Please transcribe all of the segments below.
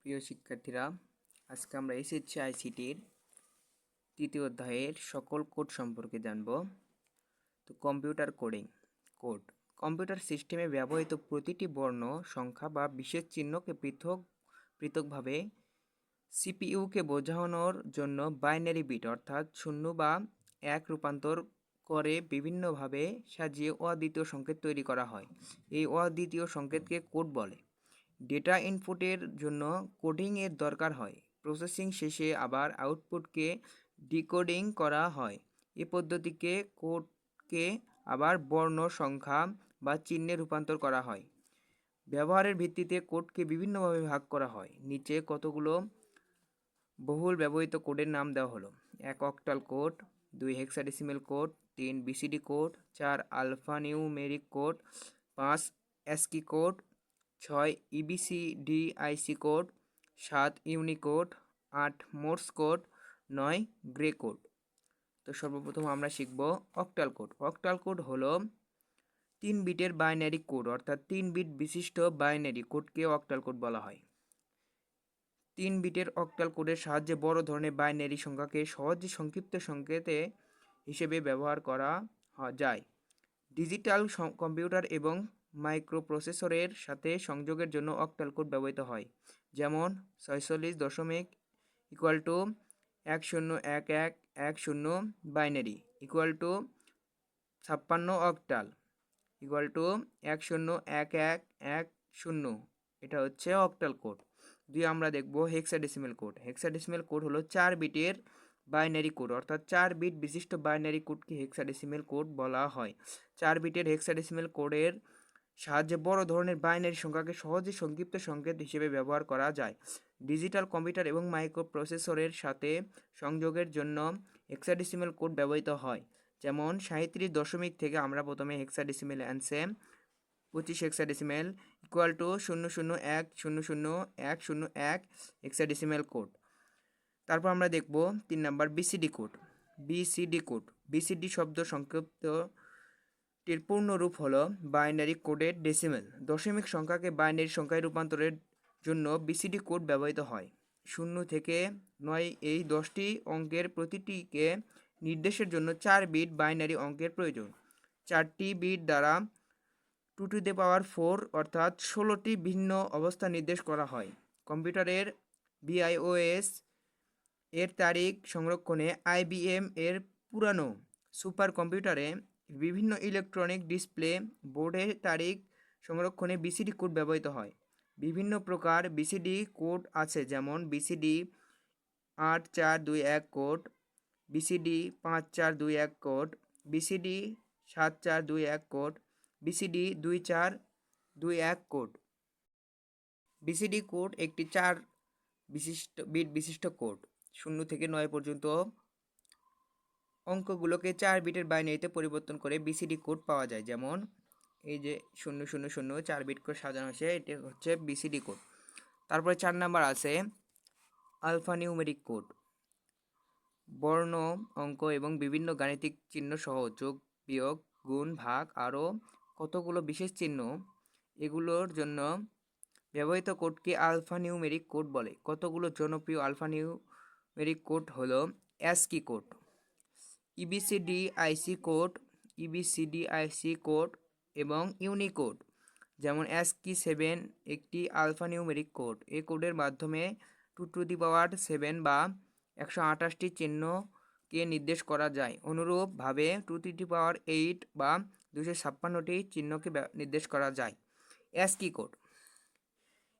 প্রিয় শিক্ষার্থীরা, আজকে আমরা এসএসসি আইসিটির তৃতীয় অধ্যায়ের সকল কোড সম্পর্কে জানব। তো কম্পিউটার কোড কম্পিউটার সিস্টেমে ব্যবহৃত প্রতিটি বর্ণ, সংখ্যা বা বিশেষ চিহ্নকে পৃথকভাবে সিপিইউকে বোঝানোর জন্য বাইনারি বিট অর্থাৎ 0 বা 1 রূপান্তর করে বিভিন্নভাবে সাজিয়ে অদ্বিতীয় সংকেত তৈরি করা হয়। এই অদ্বিতীয় সংকেতকে কোড বলে। ডেটা ইনপুটের জন্য কোডিংয়ের দরকার হয়। প্রসেসিং শেষে আবার আউটপুটকে ডিকোডিং করা হয়। এ পদ্ধতিকে কোডকে আবার বর্ণ, সংখ্যা বা চিহ্নে রূপান্তর করা হয়। ব্যবহারের ভিত্তিতে কোডকে বিভিন্নভাবে ভাগ করা হয়। নিচে কতগুলো বহুল ব্যবহৃত কোডের নাম দেওয়া হলো। 1 octal code, 2 hexadecimal code, 3 BCD code, 4 alphanumeric code, 5 ASCII code, 6 EBCDIC code, 7 Unicode, 8 Morse code, 9 grey code. তো সর্বপ্রথম আমরা শিখব অক্টাল কোড। অক্টাল কোড হলো 3 বিটের বাইনারি কোড অর্থাৎ 3 বিট বিশিষ্ট বাইনারি কোডকে অক্টাল কোড বলা হয়। 3 বিটের অক্টাল কোডের সাহায্যে বড় ধরনের বাইনারি সংখ্যাকে সহজে সংক্ষিপ্ত সংকেতে হিসেবে ব্যবহার করা যায়। ডিজিটাল কম্পিউটার এবং মাইক্রোপ্রসেসরের সাথে সংযোগের জন্য অক্টাল কোড ব্যবহৃত হয়। যেমন 46.101110 বাইনারি =56 অক্টাল =101110। এটা হচ্ছে অক্টাল কোড। আমরা দেখব হেক্সাডেসিমেল কোড। হেক্সাডেসিমেল কোড হলো 4 বিটের বাইনারি কোড অর্থাৎ 4 বিট বিশিষ্ট বাইনারি কোডকে হেক্সাডেসিমেল কোড বলা হয়। 4 বিটের হেক্সাডেসিমেল কোডের সাহায্যে বড় ধরনের বাইনারি সংখ্যাকে সহজে সংক্ষিপ্ত সংকেত হিসেবে ব্যবহার করা যায়। ডিজিটাল কম্পিউটার এবং মাইক্রোপ্রসেসরের সাথে সংযোগের জন্য হেক্সাডেসিমেল কোড ব্যবহৃত হয়। যেমন 37 দশমিক থেকে আমরা প্রথমে হেক্সাডেসিমেল আনছে 25 হেক্সাডেসিমেল =00100101 হেক্সাডেসিমেল কোড। তারপর আমরা দেখব 3 নাম্বার বিসিডি কোড। বিসিডি শব্দ সংক্ষিপ্তটির পূর্ণ রূপ হলো বাইনারি কোডেড ডেসিমেল। দশমিক সংখ্যাকে বাইনারি সংখ্যায় রূপান্তরের জন্য বিসিডি কোড ব্যবহৃত হয়। 0 থেকে 9 এই 10টি অঙ্কের প্রতিটিকে নির্দেশের জন্য 4 বিট বাইনারি অঙ্কের প্রয়োজন। 4টি বিট দ্বারা 2 টু দি পাওয়ার 4 অর্থাৎ 16টি ভিন্ন অবস্থা নির্দেশ করা হয়। কম্পিউটারের BIOS এর তারিখ সংরক্ষণে IBM এর পুরানো সুপার কম্পিউটারে বিভিন্ন ইলেকট্রনিক ডিসপ্লে বোর্ডের তারিখ সংরক্ষণে বিসিডি কোড ব্যবহৃত হয়। বিভিন্ন প্রকার বিসিডি কোড আছে, যেমন BCD 8421 code, BCD 5421 code, BCD 7421 code, BCD 2421 code. BCD code একটি 4 বিট বিশিষ্ট কোড। 0 থেকে 9 পর্যন্ত অঙ্কগুলোকে 4 বিটের বাইনারিতে পরিবর্তন করে বিসিডি কোড পাওয়া যায়। যেমন এই যে 000 4 বিট করে সাজানো হয়েছে, এটা হচ্ছে বিসিডি কোড। তারপরে 4 নাম্বার আছে আলফানিউমেরিক কোড। বর্ণ, অঙ্ক এবং বিভিন্ন গাণিতিক চিহ্ন সহ যোগ, বিয়োগ, গুণ, ভাগ আরও কতগুলো বিশেষ চিহ্ন, এগুলোর জন্য ব্যবহৃত কোডকে আলফানিউমেরিক কোড বলে। কতগুলো জনপ্রিয় আলফানিউমেরিক কোড হলো অ্যাস্কি কোড, EBCDIC কোড এবং ইউনিকোড। যেমন অ্যাস্কি 7 একটি আলফানিউমেরিক কোড। এই কোডের মাধ্যমে 2 টু দি পাওয়ার 7 বা 128টি চিহ্নকে নির্দেশ করা যায়। অনুরূপভাবে 2 টু দি পাওয়ার 8 বা 256টি চিহ্নকে নির্দেশ করা যায়।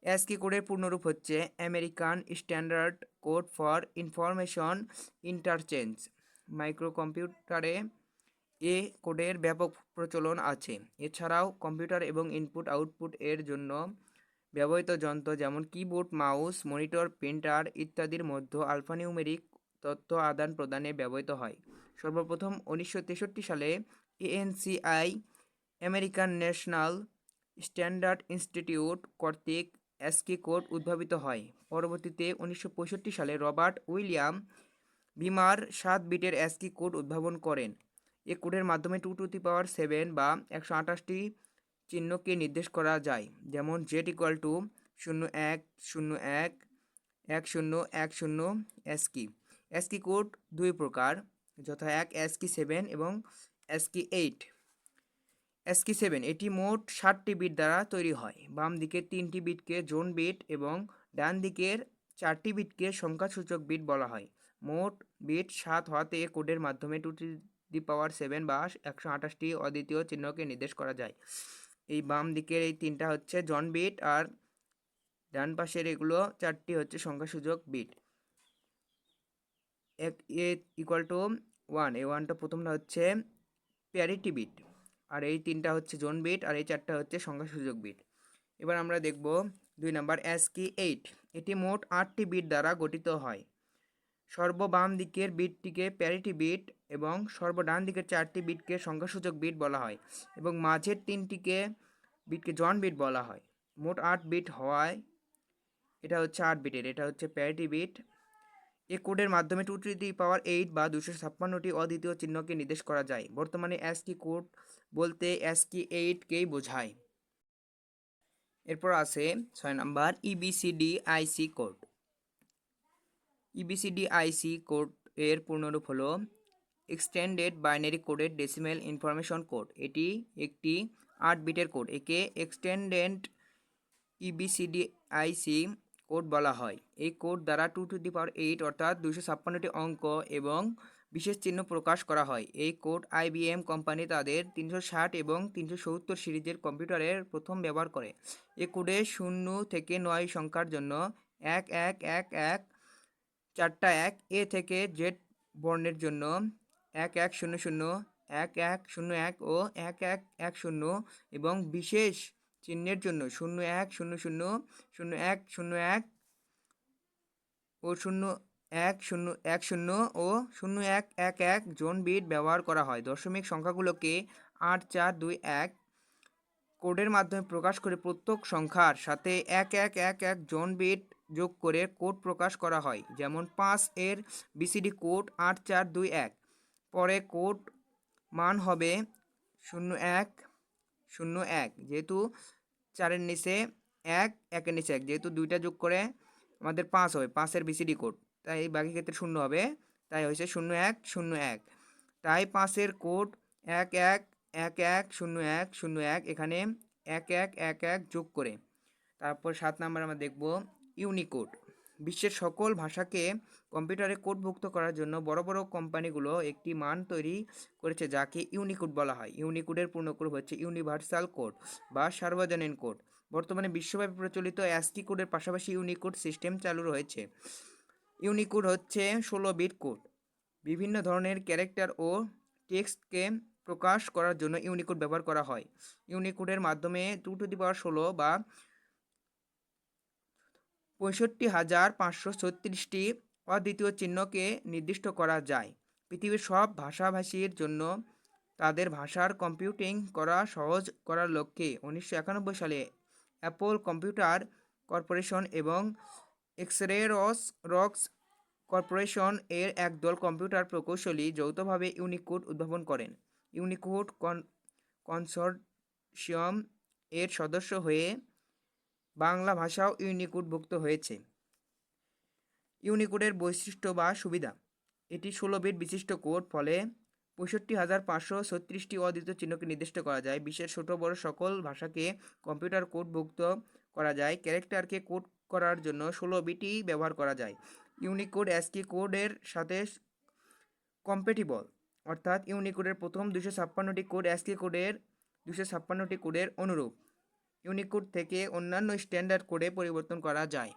অ্যাস্কি কোডের পূর্ণরূপ হচ্ছে American standard code for information interchange. মাইক্রোকম্পিউটারে এ কোডের ব্যাপক প্রচলন আছে। এছাড়াও কম্পিউটার এবং ইনপুট আউটপুট এর জন্য ব্যবহৃত যন্ত্র যেমন কিবোর্ড, মাউস, মনিটর, প্রিন্টার ইত্যাদির মধ্যে আলফানিউমেরিক তথ্য আদান প্রদানে ব্যবহৃত হয়। সর্বপ্রথম 1963 সালে ANSI American national standard institute কর্তৃক অ্যাস্কি কোড উদ্ভাবিত হয়। পরবর্তীতে 1965 সালে রবার্ট উইলিয়াম বিমার 7 বিটের অ্যাস্কি কোড উদ্ভাবন করেন। এ কোডের মাধ্যমে 2 টু দি পাওয়ার 7 বা 128টি চিহ্নকে নির্দেশ করা যায়। যেমন Z = 0101 1010 ASCII। ASCII কোড দুই প্রকার, যথা এক ASCII 7 এবং ASCII 8। ASCII 7 এটি মোট 60টি বিট দ্বারা তৈরি হয়। বাম দিকের 3টি বিটকে জোন বিট এবং ডান দিকের 4টি বিটকে সংখ্যাসূচক বিট বলা হয়। মোট বিট 7 হওয়াতে কোডের মাধ্যমে 2^7 বা 128টি অদ্বিতীয় চিহ্নকে নির্দেশ করা যায়। এই বাম দিকের এই 3টা হচ্ছে জন বিট আর ডান পাশের এগুলো 4টি হচ্ছে সংখ্যাসূচক বিট। এ ইকুয়াল টু 1, এই 1টা প্রথমটা হচ্ছে প্যারিটি বিট, আর এই 3টা হচ্ছে জোন বিট, আর এই 4টা হচ্ছে সংখ্যাসূচক বিট। এবার আমরা দেখব 2 নাম্বার ASCII 8। এটি মোট 8টি বিট দ্বারা গঠিত হয়। সর্ববাম দিকের বিটটিকে প্যারিটি বিট এবং সর্বডান দিকের 4টি বিটকে সংখ্যাসূচক বিট বলা হয় এবং মাঝের 3টিকে বিটকে জন বিট বলা হয়। মোট 8 বিট হওয়ায় এটা হচ্ছে 8 বিটের, এটা হচ্ছে প্যারিটি বিট। এই কোডের মাধ্যমে 2^8 বা 256টি অদ্বিতীয় চিহ্নকে নির্দেশ করা যায়। বর্তমানে ASCII কোড বলতে ASCII 8কেই বোঝায়। এরপর আছে 6 number EBCDIC code. EBCDIC code এর পূর্ণরূপ হলো extended binary coded decimal information code. এটি একটি 8 বিটের কোড। একে এক্সটেন্ডেড EBCDIC কোড বলা হয়। এই কোড দ্বারা 2^8 অর্থাৎ 256টি অঙ্ক এবং বিশেষ চিহ্ন প্রকাশ করা হয়। এই কোড IBM কোম্পানি তাদের 360 এবং 370 সিরিজের কম্পিউটারের প্রথম ব্যবহার করে। এই কোডে 0 থেকে 9 সংখ্যার জন্য 1111, 4টা 1, A থেকে Z বর্ণের জন্য 1100, 1101 ও 1110 এবং বিশেষ চিহ্নের জন্য 0100, 0101 ও 0110 ও 0111 জোন বিট ব্যবহার করা হয়। দশমিক সংখ্যাগুলোকে 8421 কোডের মাধ্যমে প্রকাশ করে প্রত্যেক সংখ্যার সাথে 1111 জোন বিট যোগ করে কোড প্রকাশ করা হয়। যেমন 5 এর BCD কোড 8421, পরে কোড মান হবে 0101, যেহেতু 4-এর নিচে 1, 1-এর নিচে 1, যেহেতু 2টা যোগ করে আমাদের 5 হবে, 5 এর BCD কোড, তাই বাকি ক্ষেত্রে 0 হবে, তাই হয়েছে 0101। তাই 5 এর কোড 11110101, এখানে 1111 যোগ করে। তারপর 7 নাম্বার আমরা দেখব ইউনিকোড। বিশ্বের সকল ভাষাকে কম্পিউটারে কোডভুক্ত করার জন্য বড় বড় কোম্পানিগুলো একটি মান তৈরি করেছে যাকে ইউনিকোড বলা হয়। ইউনিকোডের পূর্ণরূপ হচ্ছে ইউনিভার্সাল কোড বা সার্বজনীন কোড। বর্তমানে বিশ্বব্যাপী প্রচলিত ASCII কোডের পাশাপাশি ইউনিকোড সিস্টেম চালু রয়েছে। ইউনিকোড হচ্ছে 16 বিট কোড। বিভিন্ন ধরনের ক্যারেক্টার ও টেক্সটকে প্রকাশ করার জন্য ইউনিকোড ব্যবহার করা হয়। ইউনিকোডের মাধ্যমে 2^16 বা 65,536টি অদ্বিতীয় চিহ্নকে নির্দিষ্ট করা যায়। পৃথিবীর সব ভাষাভাষীর জন্য তাদের ভাষার কম্পিউটিং করা সহজ করার লক্ষ্যে 1991 সালে অ্যাপল কম্পিউটার কর্পোরেশন এবং এক্সরেরক্স কর্পোরেশন এর একদল কম্পিউটার প্রকৌশলী যৌথভাবে ইউনিকোড উদ্ভাবন করেন। ইউনিকোড কনসোর্টিয়াম এর সদস্য হয়ে বাংলা ভাষাও ইউনিকোডভুক্ত হয়েছে। ইউনিকোডের বৈশিষ্ট্য বা সুবিধা: এটি 16 বিট বিশিষ্ট কোড, ফলে 65,536টি অদ্বিতীয় চিহ্নকে নির্দিষ্ট করা যায়। বিশ্বের ছোট বড় সকল ভাষাকে কম্পিউটার কোডভুক্ত করা যায়। ক্যারেক্টারকে কোড করার জন্য 16 বিটই ব্যবহার করা যায়। ইউনিকোড ASCII কোডের সাথে কম্প্যাটিবল, অর্থাৎ ইউনিকোডের প্রথম 256টি কোড ASCII কোডের 256টি কোডের অনুরূপ। ইউনিকোড থেকে অন্যান্য স্ট্যান্ডার্ড কোডে পরিবর্তন করা যায়।